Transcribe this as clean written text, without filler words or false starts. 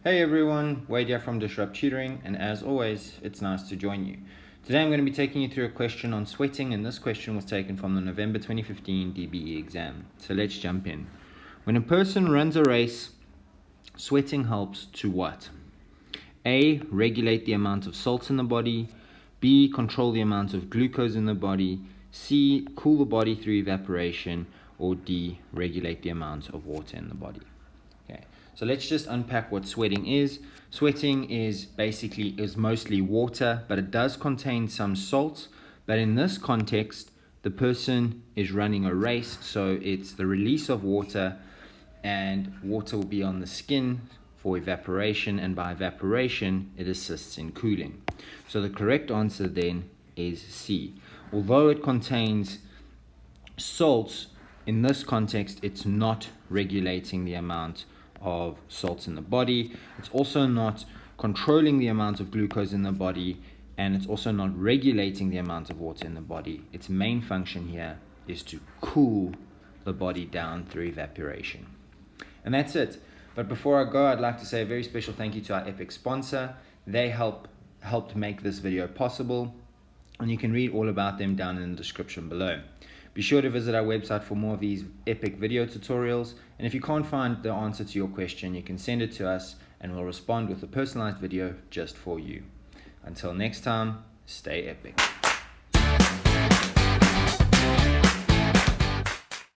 Hey everyone, Wade here from Disrupt Tutoring, and as always, it's nice to join you. Today I'm going to be taking you through a question on sweating, and this question was taken from the November 2015 DBE exam. So let's jump in. When a person runs a race, sweating helps to what? A. Regulate the amount of salt in the body. B. Control the amount of glucose in the body. C. Cool the body through evaporation. Or D. Regulate the amount of water in the body. Okay, so let's just unpack what sweating is. Sweating is mostly water, but it does contain some salts. But in this context, the person is running a race, so it's the release of water, and water will be on the skin for evaporation, and by evaporation, it assists in cooling. So the correct answer then is C. Although it contains salts, in this context, it's not regulating the amount of salts in the body. It's also not controlling the amount of glucose in the body, and it's also not regulating the amount of water in the body. Its main function here is to cool the body down through evaporation. And that's it. But before I go, I'd like to say a very special thank you to our epic sponsor. They helped make this video possible, and you can read all about them down in the description below. Be sure to visit our website for more of these epic video tutorials, and if you can't find the answer to your question, you can send it to us and we'll respond with a personalized video just for you. Until next time, stay epic.